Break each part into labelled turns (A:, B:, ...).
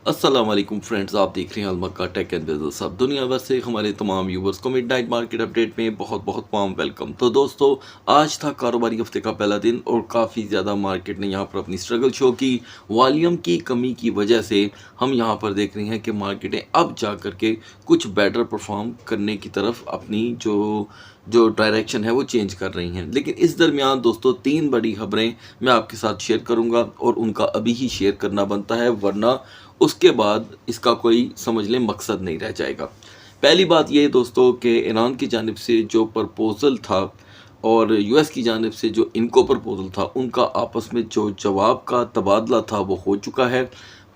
A: अस्सलाम वालेकुम फ्रेंड्स, आप देख रहे हैं अलमक्का टेक एंड बिजनेस। अब दुनिया भर से हमारे तमाम व्यूवर्स को मिडनाइट मार्केट अपडेट में बहुत बहुत वार्म वेलकम। तो दोस्तों, आज था कारोबारी हफ्ते का पहला दिन और काफ़ी ज़्यादा मार्केट ने यहाँ पर अपनी स्ट्रगल शो की। वॉल्यूम की कमी की वजह से हम यहाँ पर देख रहे हैं कि मार्केटें अब जा कर के कुछ बेटर परफॉर्म करने की तरफ अपनी जो जो डायरेक्शन है वो चेंज कर रही हैं। लेकिन इस दरमियान दोस्तों, तीन बड़ी खबरें मैं आपके साथ शेयर करूंगा और उनका अभी ही शेयर करना बनता है, वरना उसके बाद इसका कोई समझ लें मकसद नहीं रह जाएगा। पहली बात ये दोस्तों कि ईरान की जानिब से जो प्रपोज़ल था और यूएस की जानिब से जो इनको प्रपोज़ल था, उनका आपस में जो जवाब का तबादला था वो हो चुका है।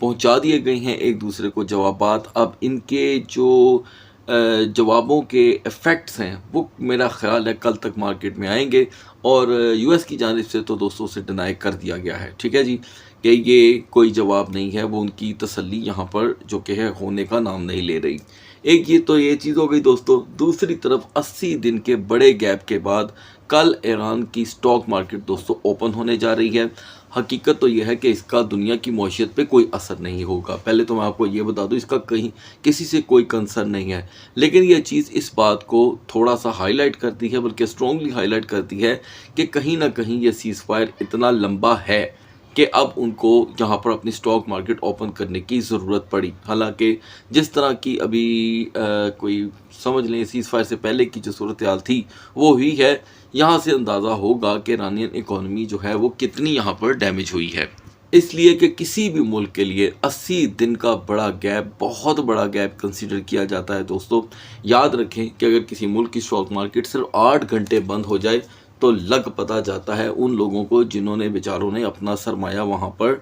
A: पहुंचा दिए गए हैं एक दूसरे को जवाबात। अब इनके जो जवाबों के इफ़ेक्ट्स हैं वो मेरा ख़्याल है कल तक मार्केट में आएंगे। और यूएस की जानिब से तो दोस्तों से डिनाई कर दिया गया है, ठीक है जी, कि ये कोई जवाब नहीं है। वो उनकी तसल्ली यहाँ पर जो कि है होने का नाम नहीं ले रही। एक ये तो ये चीज़ हो गई दोस्तों। दूसरी तरफ 80 दिन के बड़े गैप के बाद कल ईरान की स्टॉक मार्केट दोस्तों ओपन होने जा रही है। हकीकत तो यह है कि इसका दुनिया की मईशत पे कोई असर नहीं होगा। पहले तो मैं आपको ये बता दूं, इसका कहीं किसी से कोई कंसर्न नहीं है। लेकिन यह चीज़ इस बात को थोड़ा सा हाईलाइट करती है, बल्कि स्ट्रॉन्गली हाईलाइट करती है कि कहीं ना कहीं ये सीज़ फायर इतना लंबा है कि अब उनको यहाँ पर अपनी स्टॉक मार्केट ओपन करने की ज़रूरत पड़ी। हालांकि जिस तरह की अभी कोई समझ लें सीज़ फायर से पहले की जो सूरत हाल थी वो हुई है। यहाँ से अंदाज़ा होगा कि ईरानियन इकॉनमी जो है वो कितनी यहाँ पर डैमेज हुई है। इसलिए कि किसी भी मुल्क के लिए 80 दिन का बड़ा गैप, बहुत बड़ा गैप कंसीडर किया जाता है दोस्तों। याद रखें कि अगर किसी मुल्क की स्टॉक मार्केट सिर्फ 8 घंटे बंद हो जाए तो लग पता जाता है उन लोगों को जिन्होंने बेचारों ने अपना सरमाया वहाँ पर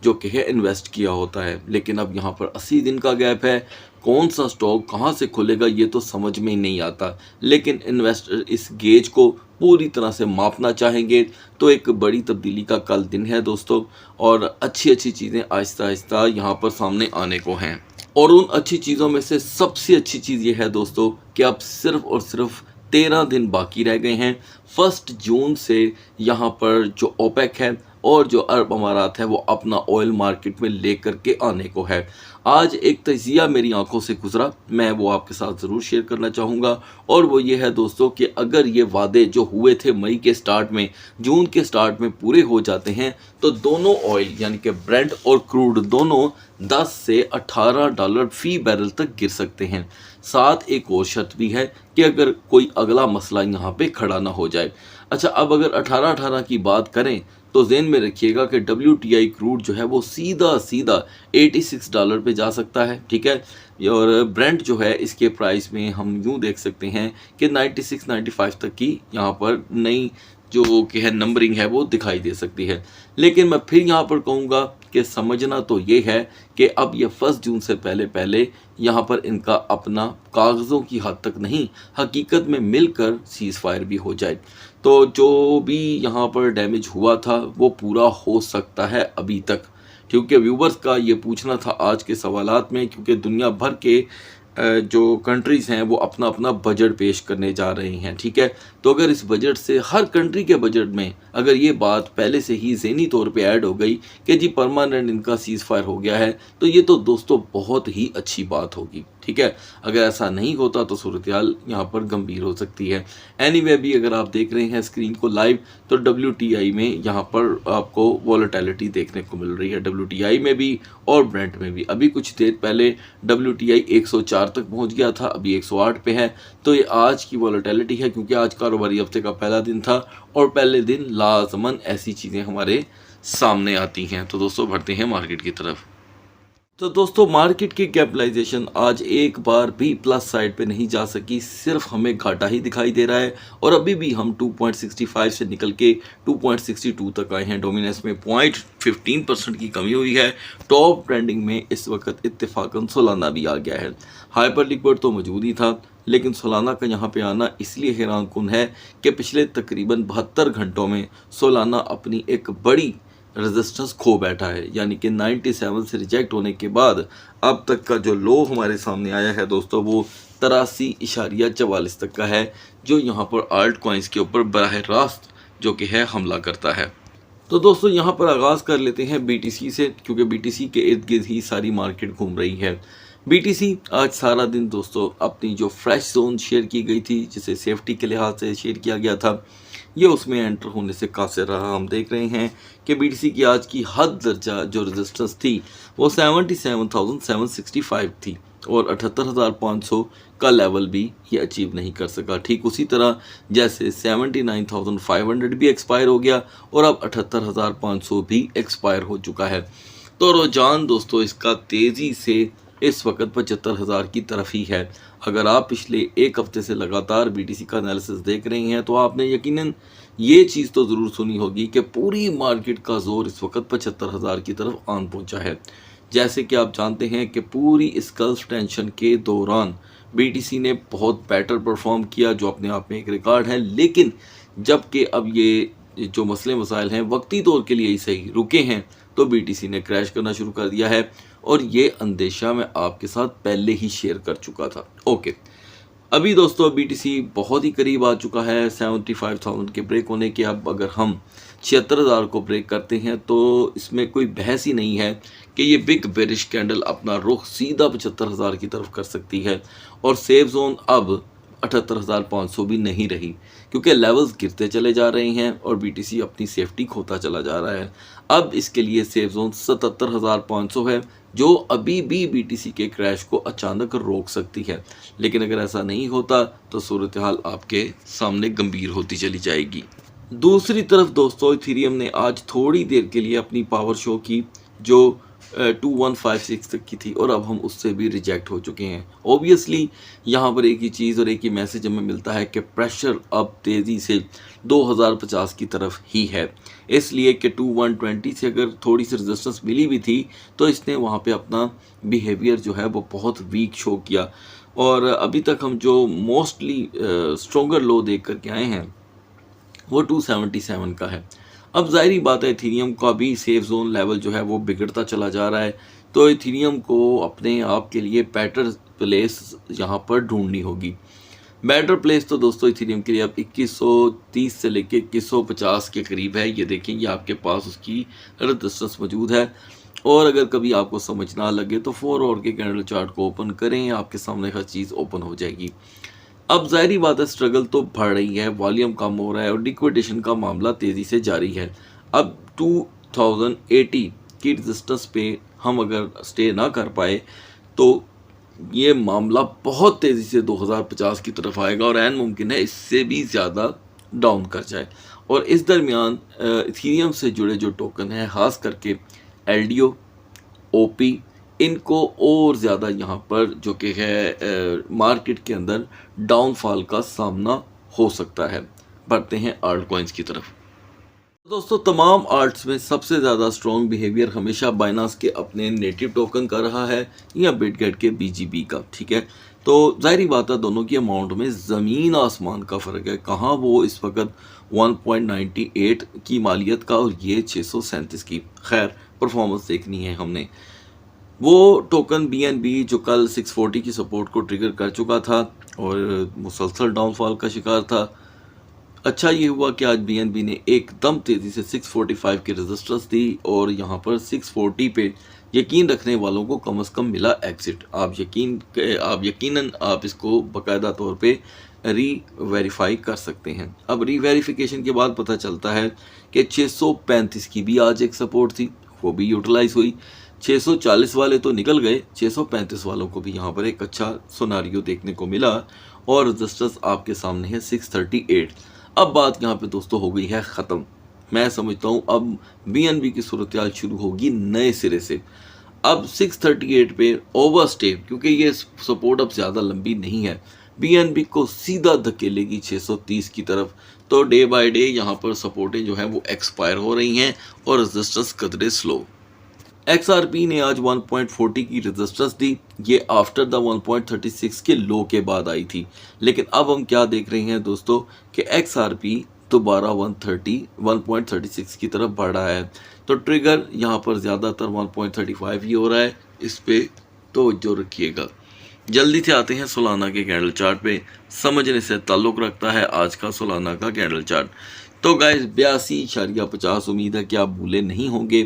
A: जो कि है इन्वेस्ट किया होता है। लेकिन अब यहाँ पर 80 दिन का गैप है। कौन सा स्टॉक कहाँ से खुलेगा ये तो समझ में ही नहीं आता। लेकिन इन्वेस्टर इस गेज को पूरी तरह से मापना चाहेंगे तो एक बड़ी तब्दीली का कल दिन है दोस्तों। और अच्छी अच्छी चीज़ें आहिस्ता आहिस्ता यहाँ पर सामने आने को हैं। और उन अच्छी चीज़ों में से सबसे अच्छी चीज़ ये है दोस्तों कि अब सिर्फ और सिर्फ 13 दिन बाकी रह गए हैं। 1 जून से यहाँ पर जो ओपेक है और जो अरब अमारात है वो अपना ऑयल मार्केट में लेकर के आने को है। आज एक तजिया मेरी आंखों से गुजरा, मैं वो आपके साथ ज़रूर शेयर करना चाहूँगा। और वो ये है दोस्तों कि अगर ये वादे जो हुए थे मई के स्टार्ट में, जून के स्टार्ट में पूरे हो जाते हैं तो दोनों ऑयल यानी कि ब्रेंट और क्रूड दोनों 10 से $18 फी बैरल तक गिर सकते हैं। साथ एक और शर्त भी है कि अगर कोई अगला मसला यहाँ पे खड़ा ना हो जाए। अच्छा, अब अगर 18 की बात करें तो ज़हन में रखिएगा कि WTI क्रूड जो है वो सीधा सीधा $86 पे जा सकता है, ठीक है। और ब्रेंट जो है इसके प्राइस में हम यूँ देख सकते हैं कि 96-95 तक की यहाँ पर नई जो कि है नंबरिंग है वो दिखाई दे सकती है। लेकिन मैं फिर यहाँ पर कहूँगा कि समझना तो ये है कि अब ये 1 जून से पहले पहले यहाँ पर इनका अपना कागज़ों की हद तक नहीं, हकीकत में मिलकर सीज़ फायर भी हो जाए तो जो भी यहाँ पर डैमेज हुआ था वो पूरा हो सकता है अभी तक। क्योंकि व्यूवर्स का ये पूछना था आज के सवालात में, क्योंकि दुनिया भर के जो कंट्रीज़ हैं वो अपना अपना बजट पेश करने जा रही हैं, ठीक है। तो अगर इस बजट से हर कंट्री के बजट में अगर ये बात पहले से ही ज़हनी तौर पे ऐड हो गई कि जी परमानेंट इनका सीज़ फायर हो गया है, तो ये तो दोस्तों बहुत ही अच्छी बात होगी, ठीक है। अगर ऐसा नहीं होता तो सूरत हाल यहाँ पर गंभीर हो सकती है। एनीवे भी अगर आप देख रहे हैं स्क्रीन को लाइव तो WTI में यहाँ पर आपको वॉलेटिलिटी देखने को मिल रही है, WTI में भी और ब्रेंट में भी। अभी कुछ देर पहले WTI 104 तक पहुँच गया था, अभी 108 पे है। तो ये आज की वॉलेटिलिटी है, क्योंकि आज कारोबारी हफ्ते का पहला दिन था और पहले दिन लाजमन ऐसी चीज़ें हमारे सामने आती हैं। तो दोस्तों बढ़ते हैं मार्केट की तरफ। तो दोस्तों, मार्केट की कैपिटलाइजेशन आज एक बार भी प्लस साइड पे नहीं जा सकी, सिर्फ हमें घाटा ही दिखाई दे रहा है। और अभी भी हम 2.65 से निकल के 2.62 तक आए हैं। डोमिनेंस में 0.15% की कमी हुई है। टॉप ट्रेंडिंग में इस वक्त इत्तेफाकन सोलाना भी आ गया है। हाइपर लिक्विड तो मौजूद ही था, लेकिन सोलाना का यहाँ पे आना इसलिए हैरान कुन है कि पिछले तकरीबन 72 घंटों में सोलाना अपनी एक बड़ी रेजिस्टेंस खो बैठा है। यानी कि 97 से रिजेक्ट होने के बाद अब तक का जो लो हमारे सामने आया है दोस्तों वो 83.44 तक का है, जो यहाँ पर आल्ट कॉइन्स के ऊपर बराह रास्त जो कि है हमला करता है। तो दोस्तों यहाँ पर आगाज़ कर लेते हैं बीटीसी से, क्योंकि बीटीसी के इर्द गिर्द ही सारी मार्केट घूम रही है। बीटीसी आज सारा दिन दोस्तों अपनी जो फ्रेश जोन शेयर की गई थी, जिसे सेफ्टी के लिहाज से शेयर किया गया था, ये उसमें एंटर होने से कासिर रहा। हम देख रहे हैं कि बीटीसी की आज की हद दर्जा जो रेजिस्टेंस थी वो 77,765 थी और 78,500 का लेवल भी ये अचीव नहीं कर सका। ठीक उसी तरह जैसे 79,500 भी एक्सपायर हो गया और अब 78,500 भी एक्सपायर हो चुका है। तो रुझान दोस्तों इसका तेज़ी से इस वक्त 75,000 की तरफ ही है। अगर आप पिछले एक हफ्ते से लगातार बीटीसी का एनालिसिस देख रहे हैं तो आपने यकीनन ये चीज़ तो ज़रूर सुनी होगी कि पूरी मार्केट का जोर इस वक्त 75,000 की तरफ आन पहुंचा है। जैसे कि आप जानते हैं कि पूरी इस गल्फ टेंशन के दौरान बीटीसी ने बहुत बेटर परफॉर्म किया, जो अपने आप में एक रिकॉर्ड है। लेकिन जबकि अब ये जो मसले मसाइल हैं वक्ती तौर के लिए ही सही रुके हैं, तो बीटीसी ने क्रैश करना शुरू कर दिया है और ये अंदेशा मैं आपके साथ पहले ही शेयर कर चुका था। ओके, अभी दोस्तों बीटीसी बहुत ही करीब आ चुका है 75,000 के ब्रेक होने के। अब अगर हम 76,000 को ब्रेक करते हैं तो इसमें कोई बहस ही नहीं है कि ये बिग बेरिश कैंडल अपना रुख सीधा 75,000 की तरफ कर सकती है और सेफ जोन अब 78,500 भी नहीं रही, क्योंकि लेवल्स गिरते चले जा रहे हैं और बीटीसी अपनी सेफ्टी खोता चला जा रहा है। अब इसके लिए सेफ जोन 77,500 है, जो अभी भी बीटीसी के क्रैश को अचानक रोक सकती है। लेकिन अगर ऐसा नहीं होता तो सूरत हाल आपके सामने गंभीर होती चली जाएगी। दूसरी तरफ दोस्तों इथेरियम ने आज थोड़ी देर के लिए अपनी पावर शो की, जो 2156 तक की थी और अब हम उससे भी रिजेक्ट हो चुके हैं। ओबियसली यहाँ पर एक ही चीज़ और एक ही मैसेज हमें मिलता है कि प्रेशर अब तेज़ी से 2050 की तरफ ही है, इसलिए कि 2120 से अगर थोड़ी सी रेजिस्टेंस मिली भी थी तो इसने वहाँ पे अपना बिहेवियर जो है वो बहुत वीक शो किया और अभी तक हम जो मोस्टली स्ट्रोंगर लो देख करके आए हैं वो 277 का है। अब ज़ाहिरी बात है इथेरियम का भी सेफ जोन लेवल जो है वो बिगड़ता चला जा रहा है, तो इथेरियम को अपने आप के लिए बेटर प्लेस यहाँ पर ढूंढनी होगी। बेटर प्लेस तो दोस्तों इथेरियम के लिए अब 2130 से लेके 2150 के करीब है। ये देखें, ये आपके पास उसकी रेजिस्टेंस मौजूद है और अगर कभी आपको समझ ना लगे तो 4 आवर के कैंडल चार्ट को ओपन करें, आपके सामने हर चीज़ ओपन हो जाएगी। अब ज़ाहिरी बात है स्ट्रगल तो बढ़ रही है, वॉल्यूम कम हो रहा है और लिक्विडेशन का मामला तेज़ी से जारी है। अब 2080 की रेजिस्टेंस पे हम अगर स्टे ना कर पाए तो ये मामला बहुत तेज़ी से 2050 की तरफ आएगा और ऐन मुमकिन है इससे भी ज़्यादा डाउन कर जाए। और इस दरमियान इथेरियम से जुड़े जो टोकन हैं, ख़ास करके एलडीओ, ओपी, इनको और ज़्यादा यहाँ पर जो कि है मार्केट के अंदर डाउनफॉल का सामना हो सकता है। बढ़ते हैं आल्ट कॉइन्स की तरफ। दोस्तों तमाम आर्ट्स में सबसे ज़्यादा स्ट्रॉन्ग बिहेवियर हमेशा बाइनांस के अपने नेटिव टोकन का रहा है या बिटगेट के बीजीबी का। ठीक है, तो जाहिर बात है दोनों की अमाउंट में ज़मीन आसमान का फ़र्क है। कहाँ वो इस वक्त 1.98 की मालियत का और ये 637 की। खैर परफॉर्मेंस देखनी है हमने। वो टोकन बीएनबी जो कल 640 की सपोर्ट को ट्रिगर कर चुका था और मुसलसल डाउनफॉल का शिकार था। अच्छा ये हुआ कि आज बीएनबी ने एकदम तेज़ी से 645 की रेजिस्टेंस दी और यहाँ पर 640 पे यकीन रखने वालों को कम से कम मिला एग्जिट। आप यकीनन आप इसको बाकायदा तौर पे री-वेरीफाई कर सकते हैं। अब री-वेरिफिकेशन के बाद पता चलता है कि 635 की भी आज एक सपोर्ट थी, वो भी यूटिलाइज हुई। 640 वाले तो निकल गए, 635 वालों को भी यहाँ पर एक अच्छा सिनेरियो देखने को मिला और रेजिस्टेंस आपके सामने है 638। अब बात यहाँ पे दोस्तों हो गई है ख़त्म। मैं समझता हूँ अब बीएनबी की सूरत शुरू होगी नए सिरे से। अब 638 पे ओवरस्टे, क्योंकि ये सपोर्ट अब ज़्यादा लंबी नहीं है, बीएनबी को सीधा धकेलेगी 630 की तरफ। तो डे बाय डे यहाँ पर सपोर्टें जो हैं वो एक्सपायर हो रही हैं और रेजिस्टेंस कदरे स्लो। XRP ने आज 1.40 की रेजिस्टेंस दी, ये आफ्टर द 1.36 के लो के बाद आई थी। लेकिन अब हम क्या देख रहे हैं दोस्तों कि XRP दोबारा 1.36 की तरफ बढ़ रहा है। तो ट्रिगर यहाँ पर ज़्यादातर 1.35 ही हो रहा है, इस पे तवज्जो रखिएगा। जल्दी से आते हैं सोलाना के कैंडल चार्ट पे, समझने से ताल्लुक़ रखता है आज का सोलाना का कैंडल चार्ट। तो गाइस 82.50 उम्मीद है कि आप भूले नहीं होंगे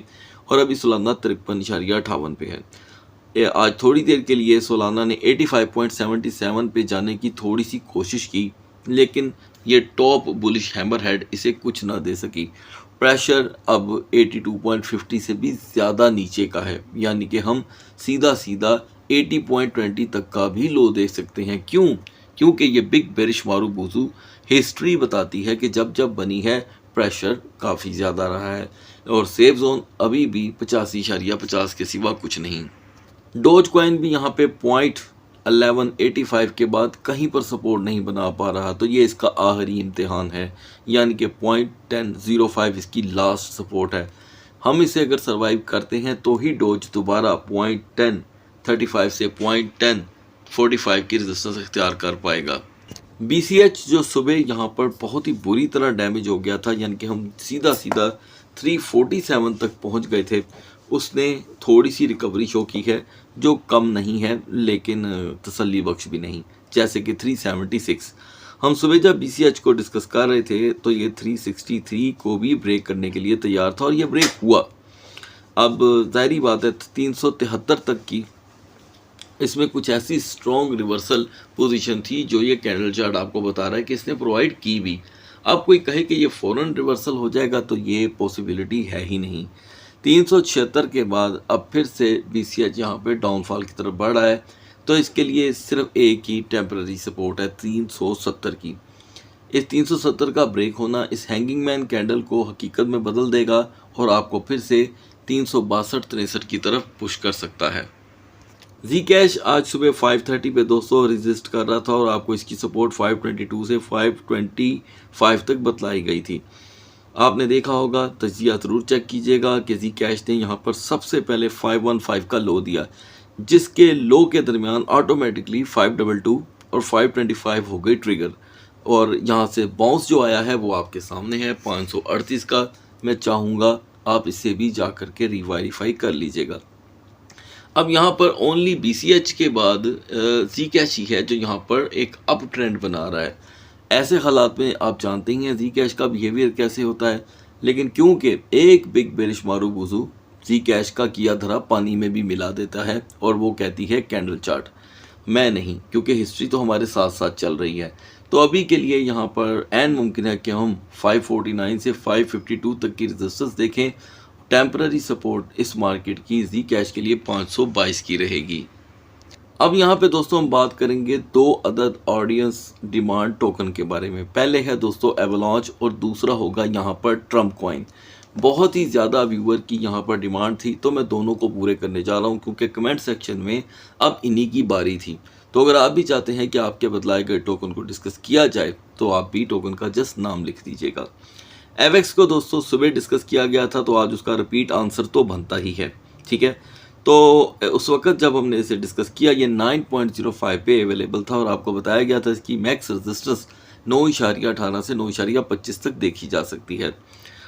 A: और अभी सोलाना 53.58 पे है। आज थोड़ी देर के लिए सोलाना ने 85.77 पे जाने की थोड़ी सी कोशिश की, लेकिन ये टॉप बुलिश हैमर हेड इसे कुछ ना दे सकी। प्रेशर अब 82.50 से भी ज़्यादा नीचे का है, यानी कि हम सीधा सीधा 80.20 तक का भी लो देख सकते हैं। क्यों? क्योंकि ये बिग बेरिश मारूबुजू हिस्ट्री बताती है कि जब जब बनी है प्रेशर काफ़ी ज़्यादा रहा है और सेफ जोन अभी भी 85.50 के सिवा कुछ नहीं। डोज कॉइन भी यहाँ पे 0.1185 के बाद कहीं पर सपोर्ट नहीं बना पा रहा, तो ये इसका आखिरी इम्तिहान है, यानी कि 0.1005 इसकी लास्ट सपोर्ट है। हम इसे अगर सरवाइव करते हैं तो ही डोज दोबारा 0.1035 से 0.1045 की रेजिस्टेंस इख्तियार कर पाएगा। BCH जो सुबह यहाँ पर बहुत ही बुरी तरह डैमेज हो गया था, यानी कि हम सीधा सीधा 347 तक पहुँच गए थे, उसने थोड़ी सी रिकवरी शो की है जो कम नहीं है लेकिन तसल्ली बख्श भी नहीं, जैसे कि 376। हम सुबह जब BCH को डिस्कस कर रहे थे तो ये 363 को भी ब्रेक करने के लिए तैयार था और ये ब्रेक हुआ। अब जाहिर बात है 373 तक की इसमें कुछ ऐसी स्ट्रॉन्ग रिवर्सल पोजीशन थी जो ये कैंडल चार्ट आपको बता रहा है कि इसने प्रोवाइड की भी। अब कोई कहे कि ये फ़ौरन रिवर्सल हो जाएगा तो ये पॉसिबिलिटी है ही नहीं। 376 के बाद अब फिर से BCH यहाँ पे डाउनफॉल की तरफ बढ़ रहा है, तो इसके लिए सिर्फ एक ही टेम्पररी सपोर्ट है 370 की। इस 370 का ब्रेक होना इस हैंगिंग मैन कैंडल को हकीकत में बदल देगा और आपको फिर से 362-63 की तरफ पुश कर सकता है। Zcash आज सुबह 5:30 पे 200 रेजिस्ट कर रहा था और आपको इसकी सपोर्ट 522 से 525 तक बतलाई गई थी। आपने देखा होगा, तजिया ज़रूर चेक कीजिएगा कि Zcash ने यहाँ पर सबसे पहले 515 का लो दिया, जिसके लो के दरमियान ऑटोमेटिकली 522 और 525 हो गई ट्रिगर और यहाँ से बाउंस जो आया है वो आपके सामने है 538 का। मैं चाहूँगा आप इसे भी जा कर के रीवेरीफाई कर लीजिएगा। अब यहाँ पर ओनली BCH के बाद Zcash ही है जो यहाँ पर एक अप ट्रेंड बना रहा है। ऐसे हालात में आप जानते ही हैं Zcash का बिहेवियर कैसे होता है, लेकिन क्योंकि एक बिग बेरिश मारूबुजू Zcash का किया धरा पानी में भी मिला देता है और वो कहती है कैंडल चार्ट, मैं नहीं, क्योंकि हिस्ट्री तो हमारे साथ साथ चल रही है। तो अभी के लिए यहाँ पर एन मुमकिन है कि हम 549 से 552 तक की रेजिस्टेंस देखें। टेम्पररी सपोर्ट इस मार्केट की Zcash के लिए 522 की रहेगी। अब यहाँ पे दोस्तों हम बात करेंगे दो अदद ऑडियंस डिमांड टोकन के बारे में। पहले है दोस्तों एवलांच और दूसरा होगा यहाँ पर ट्रम्प कॉइन। बहुत ही ज़्यादा व्यूअर की यहाँ पर डिमांड थी, तो मैं दोनों को पूरे करने जा रहा हूँ क्योंकि कमेंट सेक्शन में अब इन्हीं की बारी थी। तो अगर आप भी चाहते हैं कि आपके बदलाए गए टोकन को डिस्कस किया जाए तो आप भी टोकन का जस्ट नाम लिख दीजिएगा। एवेक्स को दोस्तों सुबह डिस्कस किया गया था, तो आज उसका रिपीट आंसर तो बनता ही है, ठीक है। तो उस वक्त जब हमने इसे डिस्कस किया ये 9.05 पे अवेलेबल था और आपको बताया गया था इसकी मैक्स रेजिस्टेंस 9.18 से 9.25 तक देखी जा सकती है।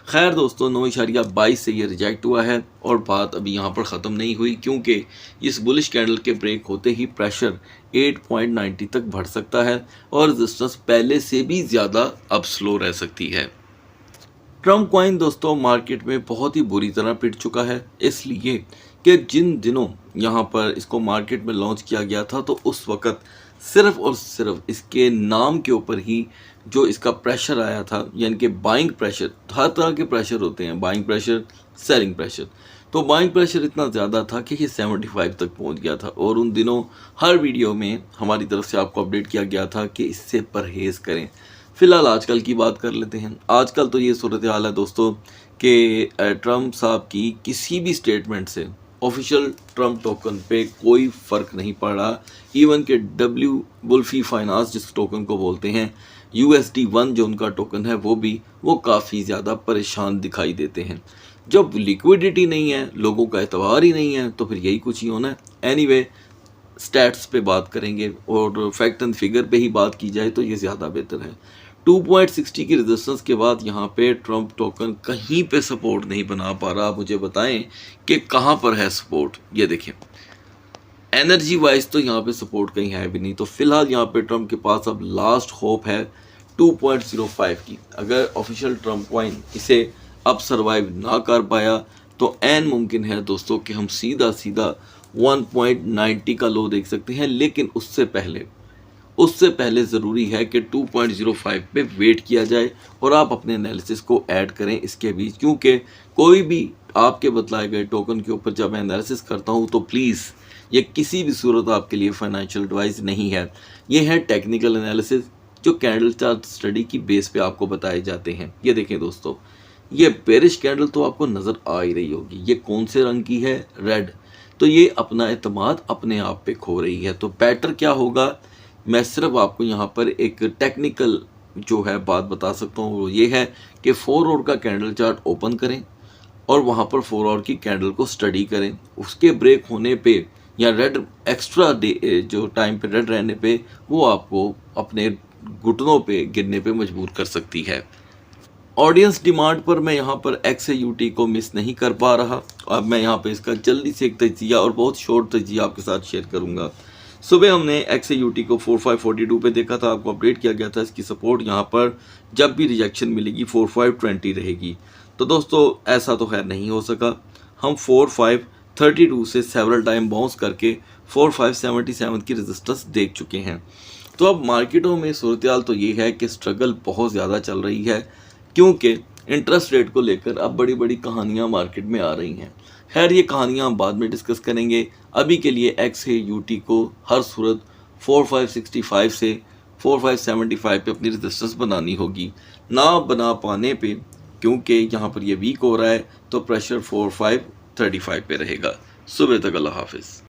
A: खैर दोस्तों 9.22 से ये रिजेक्ट हुआ है और बात अभी यहाँ पर ख़त्म नहीं हुई, क्योंकि इस बुलिश कैंडल के ब्रेक होते ही प्रेशर 8.90 तक बढ़ सकता है और रेजिस्टेंस पहले से भी ज़्यादा अब स्लो रह सकती है। ट्रम्प कॉइन दोस्तों मार्केट में बहुत ही बुरी तरह पिट चुका है, इसलिए कि जिन दिनों यहाँ पर इसको मार्केट में लॉन्च किया गया था तो उस वक़्त सिर्फ़ और सिर्फ इसके नाम के ऊपर ही जो इसका प्रेशर आया था, यानी कि बाइंग प्रेशर, हर तरह के प्रेशर होते हैं, बाइंग प्रेशर, सेलिंग प्रेशर। तो बाइंग प्रेशर इतना ज़्यादा था कि ये 75 तक पहुँच गया था और उन दिनों हर वीडियो में हमारी तरफ से आपको अपडेट किया गया था कि इससे परहेज़ करें। फ़िलहाल आजकल की बात कर लेते हैं। आजकल तो ये सूरत हाल है दोस्तों कि ट्रम्प साहब की किसी भी स्टेटमेंट से ऑफिशियल ट्रम्प टोकन पे कोई फ़र्क नहीं पड़ रहा। इवन के बुल्फी फाइनेंस जिस टोकन को बोलते हैं, USD1 जो उनका टोकन है वो काफ़ी ज़्यादा परेशान दिखाई देते हैं। जब लिक्विडिटी नहीं है, लोगों का एतबार ही नहीं है, तो फिर यही कुछ ही होना है। एनीवे स्टैट्स पे बात करेंगे और फैक्ट एंड फिगर पे ही बात की जाए तो ये ज़्यादा बेहतर है। 2.60 की रेजिस्टेंस के बाद यहाँ पे ट्रम्प टोकन कहीं पे सपोर्ट नहीं बना पा रहा। आप मुझे बताएं कि कहाँ पर है सपोर्ट। ये देखें, एनर्जी वाइज तो यहाँ पे सपोर्ट कहीं है भी नहीं। तो फिलहाल यहाँ पे ट्रम्प के पास अब लास्ट होप है 2.05 की। अगर ऑफिशियल ट्रम्प कॉइन इसे अब सरवाइव ना कर पाया तो ऐन मुमकिन है दोस्तों कि हम सीधा सीधा 1.90 का लो देख सकते हैं। लेकिन उससे पहले ज़रूरी है कि 2.05 पे वेट किया जाए और आप अपने एनालिसिस को ऐड करें इसके बीच, क्योंकि कोई भी आपके बतलाए गए टोकन के ऊपर जब मैं एनालिसिस करता हूं तो प्लीज़ ये किसी भी सूरत आपके लिए फाइनेंशियल एडवाइस नहीं है। ये है टेक्निकल एनालिसिस जो कैंडल चार्ट स्टडी की बेस पे आपको बताए जाते हैं। ये देखें दोस्तों, ये बेरिश कैंडल तो आपको नज़र आ ही रही होगी। ये कौन से रंग की है? रेड। तो ये अपना एतमाद अपने आप पे खो रही है। तो बेटर क्या होगा, मैं सिर्फ आपको यहाँ पर एक टेक्निकल जो है बात बता सकता हूँ, वो ये है कि 4 आवर का कैंडल चार्ट ओपन करें और वहाँ पर 4 आवर की कैंडल को स्टडी करें। उसके ब्रेक होने पे या रेड एक्स्ट्रा डे जो टाइम पे रेड रहने पे वो आपको अपने घुटनों पे गिरने पे मजबूर कर सकती है। ऑडियंस डिमांड पर मैं यहाँ पर XAUT को मिस नहीं कर पा रहा। अब मैं यहाँ पे इसका जल्दी से एक तजिया और बहुत शॉर्ट तजिया आपके साथ शेयर करूँगा। सुबह हमने XAUT को 4542 पे देखा था, आपको अपडेट किया गया था इसकी सपोर्ट यहाँ पर जब भी रिजेक्शन मिलेगी 4520 रहेगी। तो दोस्तों ऐसा तो खैर नहीं हो सका। हम 4532 से सेवरल टाइम बाउंस करके 4577 की रेजिस्टेंस देख चुके हैं। तो अब मार्केटों में सूरत हाल तो ये है कि स्ट्रगल बहुत ज़्यादा चल रही है, क्योंकि इंटरेस्ट रेट को लेकर अब बड़ी बड़ी कहानियां मार्केट में आ रही हैं। खैर ये कहानियां हम बाद में डिस्कस करेंगे। अभी के लिए XAUT को हर सूरत 4565 से 4575 पे अपनी रेजिस्टेंस बनानी होगी। ना बना पाने पे, क्योंकि यहाँ पर ये वीक हो रहा है, तो प्रेशर 4535 पे रहेगा। सुबह तक अल्लाह हाफिज़।